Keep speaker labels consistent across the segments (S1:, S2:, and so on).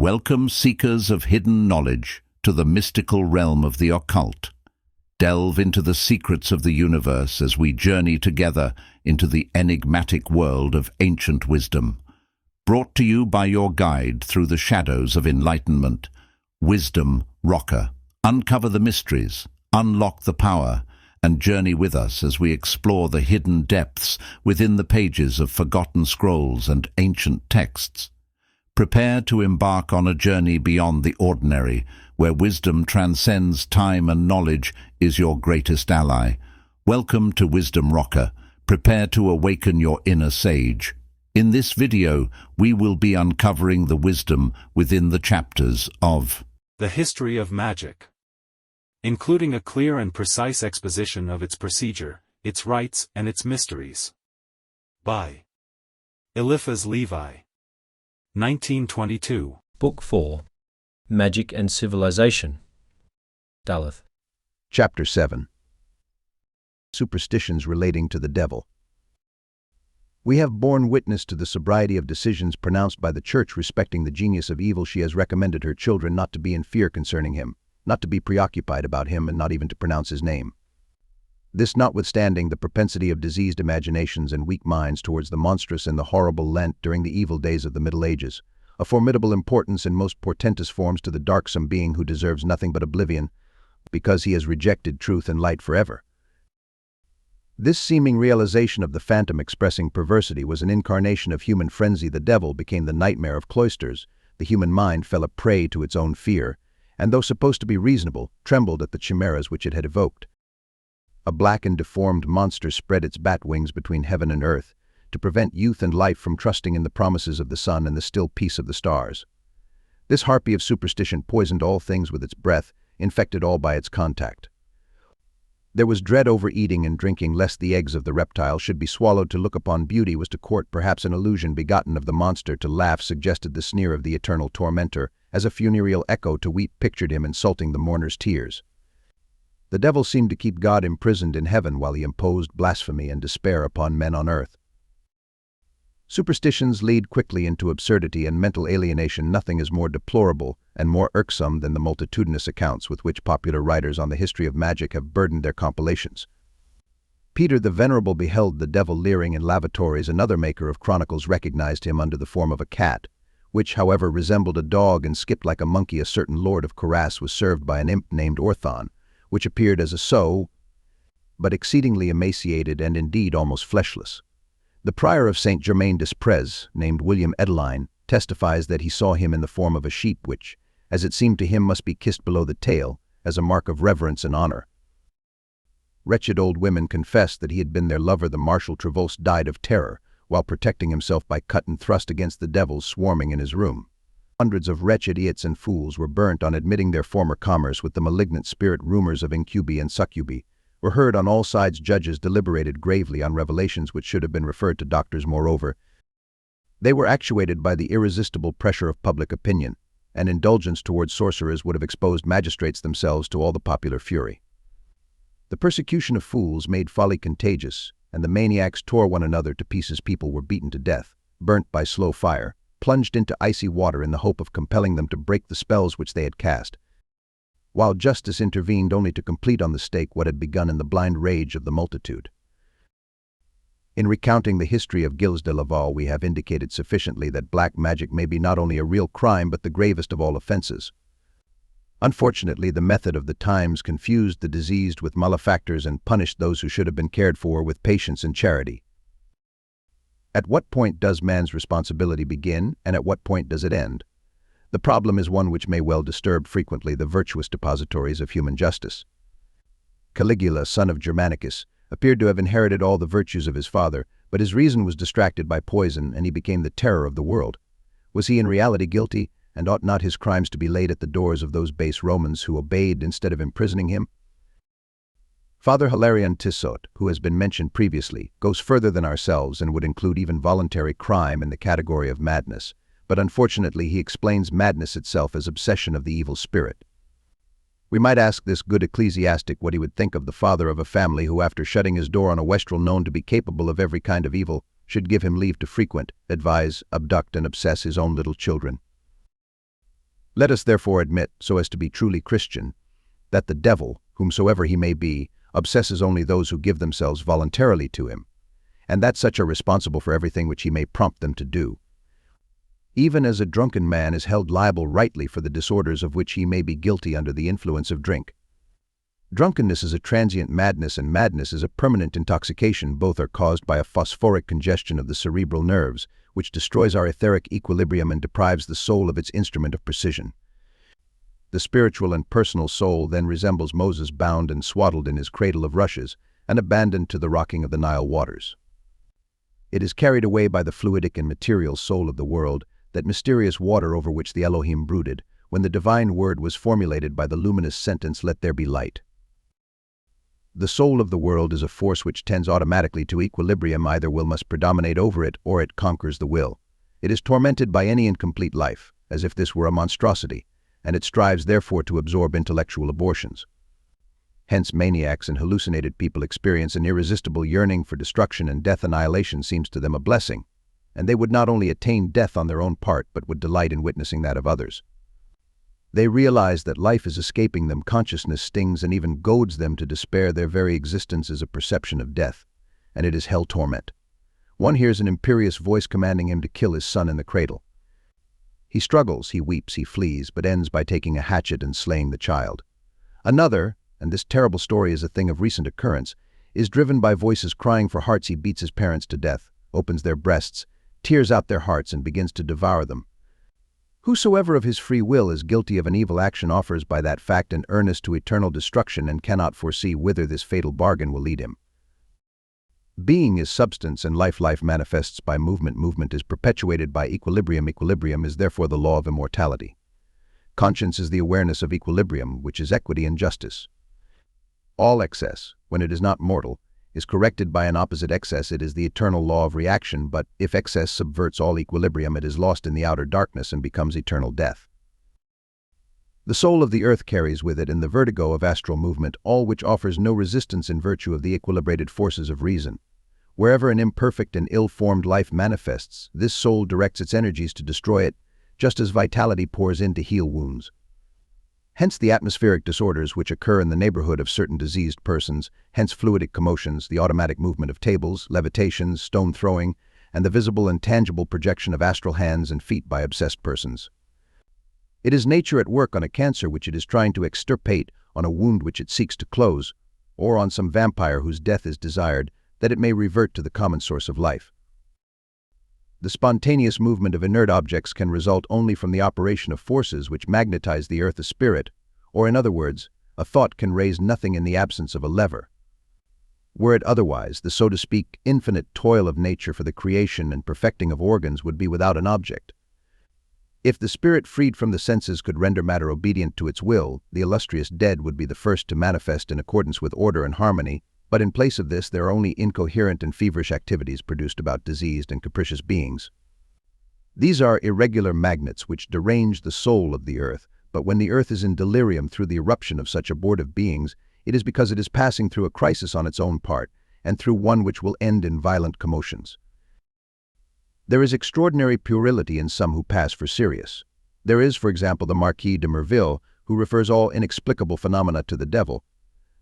S1: Welcome, seekers of hidden knowledge, to the mystical realm of the occult. Delve into the secrets of the universe as we journey together into the enigmatic world of ancient wisdom. Brought to you by your guide through the shadows of enlightenment, Wisdom Rocker. Uncover the mysteries, unlock the power, and journey with us as we explore the hidden depths within the pages of forgotten scrolls and ancient texts. Prepare to embark on a journey beyond the ordinary, where wisdom transcends time and knowledge is your greatest ally. Welcome to Wisdom Rocker. Prepare to awaken your inner sage. In this video, we will be uncovering the wisdom within the chapters of
S2: The History of Magic, including a clear and precise exposition of its procedure, its rites, and its mysteries. By Eliphas Levi. 1922.
S3: Book 4. Magic and Civilization. Duluth.
S4: Chapter 7. Superstitions relating to the devil. We have borne witness to the sobriety of decisions pronounced by the Church respecting the genius of evil. She has recommended her children not to be in fear concerning him, not to be preoccupied about him, and not even to pronounce his name. This notwithstanding the propensity of diseased imaginations and weak minds towards the monstrous and the horrible lent during the evil days of the Middle Ages, a formidable importance in most portentous forms to the darksome being who deserves nothing but oblivion, because he has rejected truth and light forever. This seeming realization of the phantom expressing perversity was an incarnation of human frenzy. The devil became the nightmare of cloisters, the human mind fell a prey to its own fear, and though supposed to be reasonable, trembled at the chimeras which it had evoked. A black and deformed monster spread its bat wings between heaven and earth, to prevent youth and life from trusting in the promises of the sun and the still peace of the stars. This harpy of superstition poisoned all things with its breath, infected all by its contact. There was dread over eating and drinking, lest the eggs of the reptile should be swallowed. To look upon beauty was to court perhaps an illusion begotten of the monster. To laugh suggested the sneer of the eternal tormentor, as a funereal echo. To weep pictured him insulting the mourner's tears. The devil seemed to keep God imprisoned in heaven while he imposed blasphemy and despair upon men on earth. Superstitions lead quickly into absurdity and mental alienation. Nothing is more deplorable and more irksome than the multitudinous accounts with which popular writers on the history of magic have burdened their compilations. Peter the Venerable beheld the devil leering in lavatories. Another maker of chronicles recognized him under the form of a cat, which, however, resembled a dog and skipped like a monkey. A certain lord of Caras was served by an imp named Orthon, which appeared as a sow, but exceedingly emaciated and indeed almost fleshless. The prior of Saint Germain-des-Prés, named William Edeline, testifies that he saw him in the form of a sheep which, as it seemed to him, must be kissed below the tail, as a mark of reverence and honor. Wretched old women confessed that he had been their lover. The Marshal Trevose died of terror, while protecting himself by cut and thrust against the devils swarming in his room. Hundreds of wretched idiots and fools were burnt on admitting their former commerce with the malignant spirit. Rumors of incubi and succubi were heard on all sides. Judges deliberated gravely on revelations which should have been referred to doctors. Moreover, they were actuated by the irresistible pressure of public opinion, and indulgence towards sorcerers would have exposed magistrates themselves to all the popular fury. The persecution of fools made folly contagious, and the maniacs tore one another to pieces. People were beaten to death, burnt by slow fire, plunged into icy water in the hope of compelling them to break the spells which they had cast, while justice intervened only to complete on the stake what had begun in the blind rage of the multitude. In recounting the history of Gilles de Laval, we have indicated sufficiently that black magic may be not only a real crime but the gravest of all offenses. Unfortunately, the method of the times confused the diseased with malefactors and punished those who should have been cared for with patience and charity. At what point does man's responsibility begin, and at what point does it end? The problem is one which may well disturb frequently the virtuous depositories of human justice. Caligula, son of Germanicus, appeared to have inherited all the virtues of his father, but his reason was distracted by poison, and he became the terror of the world. Was he in reality guilty, and ought not his crimes to be laid at the doors of those base Romans who obeyed instead of imprisoning him? Father Hilarion Tissot, who has been mentioned previously, goes further than ourselves and would include even voluntary crime in the category of madness, but unfortunately he explains madness itself as obsession of the evil spirit. We might ask this good ecclesiastic what he would think of the father of a family who, after shutting his door on a wastrel known to be capable of every kind of evil, should give him leave to frequent, advise, abduct, and obsess his own little children. Let us therefore admit, so as to be truly Christian, that the devil, whomsoever he may be, obsesses only those who give themselves voluntarily to him, and that such are responsible for everything which he may prompt them to do. Even as a drunken man is held liable rightly for the disorders of which he may be guilty under the influence of drink. Drunkenness is a transient madness, and madness is a permanent intoxication. Both are caused by a phosphoric congestion of the cerebral nerves, which destroys our etheric equilibrium and deprives the soul of its instrument of precision. The spiritual and personal soul then resembles Moses bound and swaddled in his cradle of rushes and abandoned to the rocking of the Nile waters. It is carried away by the fluidic and material soul of the world, that mysterious water over which the Elohim brooded, when the divine word was formulated by the luminous sentence, "Let there be light." The soul of the world is a force which tends automatically to equilibrium. Either will must predominate over it, or it conquers the will. It is tormented by any incomplete life, as if this were a monstrosity, and it strives therefore to absorb intellectual abortions. Hence maniacs and hallucinated people experience an irresistible yearning for destruction, and death. Annihilation seems to them a blessing, and they would not only attain death on their own part, but would delight in witnessing that of others. They realize that life is escaping them, consciousness stings and even goads them to despair. Their very existence is a perception of death, and it is hell torment. One hears an imperious voice commanding him to kill his son in the cradle. He struggles, he weeps, he flees, but ends by taking a hatchet and slaying the child. Another, and this terrible story is a thing of recent occurrence, is driven by voices crying for hearts. He beats his parents to death, opens their breasts, tears out their hearts, and begins to devour them. Whosoever of his free will is guilty of an evil action offers by that fact an earnest to eternal destruction, and cannot foresee whither this fatal bargain will lead him. Being is substance, and life manifests by movement. Movement is perpetuated by equilibrium. Equilibrium is therefore the law of immortality. Conscience is the awareness of equilibrium, which is equity and justice. All excess, when it is not mortal, is corrected by an opposite excess. It is the eternal law of reaction, but if excess subverts all equilibrium, it is lost in the outer darkness and becomes eternal death. The soul of the earth carries with it, in the vertigo of astral movement, all which offers no resistance in virtue of the equilibrated forces of reason. Wherever an imperfect and ill-formed life manifests, this soul directs its energies to destroy it, just as vitality pours in to heal wounds. Hence the atmospheric disorders which occur in the neighborhood of certain diseased persons, hence fluidic commotions, the automatic movement of tables, levitations, stone throwing, and the visible and tangible projection of astral hands and feet by obsessed persons. It is nature at work on a cancer which it is trying to extirpate, on a wound which it seeks to close, or on some vampire whose death is desired, that it may revert to the common source of life. The spontaneous movement of inert objects can result only from the operation of forces which magnetize the earth. A spirit, or in other words, a thought, can raise nothing in the absence of a lever. Were it otherwise, the so to speak infinite toil of nature for the creation and perfecting of organs would be without an object. If the spirit freed from the senses could render matter obedient to its will, the illustrious dead would be the first to manifest in accordance with order and harmony, but in place of this there are only incoherent and feverish activities produced about diseased and capricious beings. These are irregular magnets which derange the soul of the earth, but when the earth is in delirium through the eruption of such abortive beings, it is because it is passing through a crisis on its own part, and through one which will end in violent commotions. There is extraordinary puerility in some who pass for serious. There is, for example, the Marquis de Merville, who refers all inexplicable phenomena to the devil.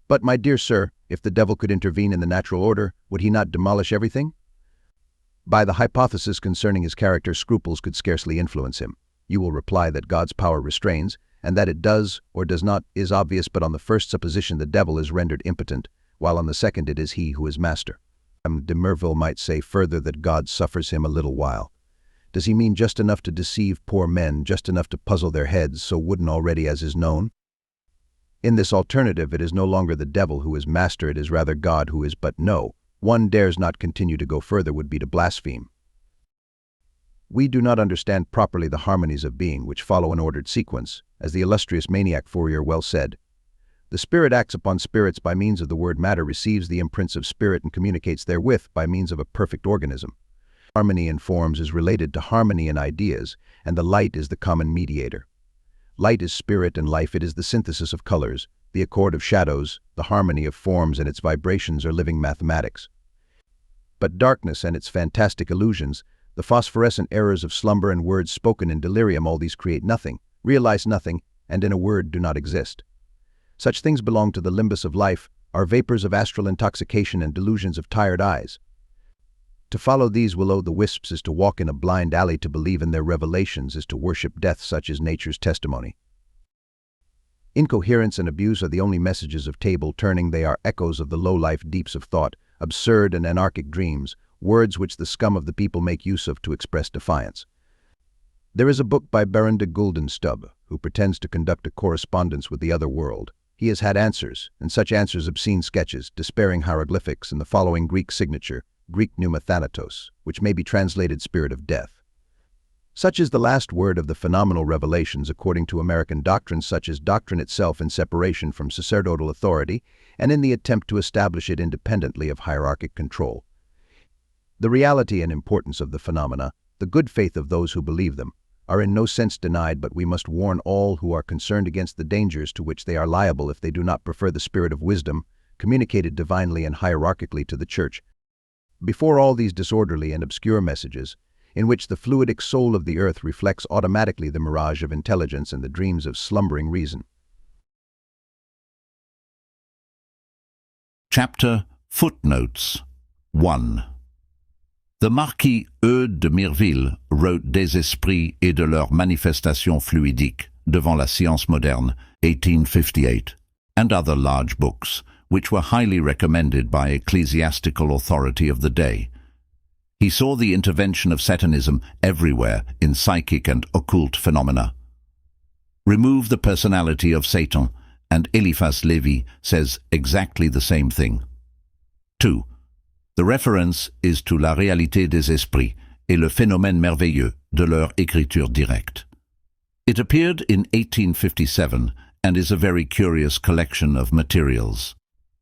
S4: But, my dear sir, if the devil could intervene in the natural order, would he not demolish everything? By the hypothesis concerning his character, scruples could scarcely influence him. You will reply that God's power restrains, and that it does or does not is obvious, but on the first supposition the devil is rendered impotent, while on the second it is he who is master. De Merville might say further that God suffers him a little while. Does he mean just enough to deceive poor men, just enough to puzzle their heads, so wooden already as is known? In this alternative, it is no longer the devil who is master, it is rather God who is. But no, one dares not continue to go further, would be to blaspheme. We do not understand properly the harmonies of being which follow an ordered sequence, as the illustrious maniac Fourier well said. The spirit acts upon spirits by means of the word matter, receives the imprints of spirit and communicates therewith by means of a perfect organism. Harmony in forms is related to harmony in ideas, and the light is the common mediator. Light is spirit and life, it is the synthesis of colors, the accord of shadows, the harmony of forms, and its vibrations are living mathematics. But darkness and its fantastic illusions, the phosphorescent errors of slumber and words spoken in delirium, all these create nothing, realize nothing, and in a word, do not exist. Such things belong to the limbus of life, are vapors of astral intoxication and delusions of tired eyes. To follow these will-o'-the-wisps is to walk in a blind alley, to believe in their revelations is to worship death, such is nature's testimony. Incoherence and abuse are the only messages of table-turning, they are echoes of the low-life deeps of thought, absurd and anarchic dreams, words which the scum of the people make use of to express defiance. There is a book by Baron de Guldenstub, who pretends to conduct a correspondence with the other world. He has had answers, and such answers obscene sketches, despairing hieroglyphics, and the following Greek signature, Greek pneuma thanatos, which may be translated spirit of death. Such is the last word of the phenomenal revelations according to American doctrines, such as doctrine itself in separation from sacerdotal authority and in the attempt to establish it independently of hierarchic control. The reality and importance of the phenomena, the good faith of those who believe them, are in no sense denied, but we must warn all who are concerned against the dangers to which they are liable if they do not prefer the spirit of wisdom, communicated divinely and hierarchically to the Church, before all these disorderly and obscure messages, in which the fluidic soul of the earth reflects automatically the mirage of intelligence and the dreams of slumbering reason.
S1: Chapter Footnotes 1. The Marquis Eudes de Mireville wrote Des esprits et de leurs manifestations fluidiques devant la science moderne, 1858, and other large books, which were highly recommended by ecclesiastical authority of the day. He saw the intervention of Satanism everywhere in psychic and occult phenomena. Remove the personality of Satan, and Eliphas Levi says exactly the same thing. 2. The reference is to la réalité des esprits et le phénomène merveilleux de leur écriture directe. It appeared in 1857 and is a very curious collection of materials.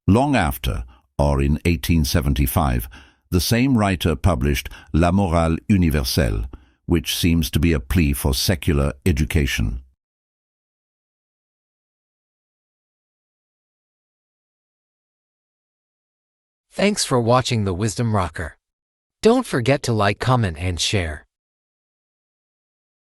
S1: Long after, or in 1875, the same writer published La morale universelle, which seems to be a plea for secular education.
S5: Thanks for watching The Wisdom Rocker. Don't forget to like, comment, and share.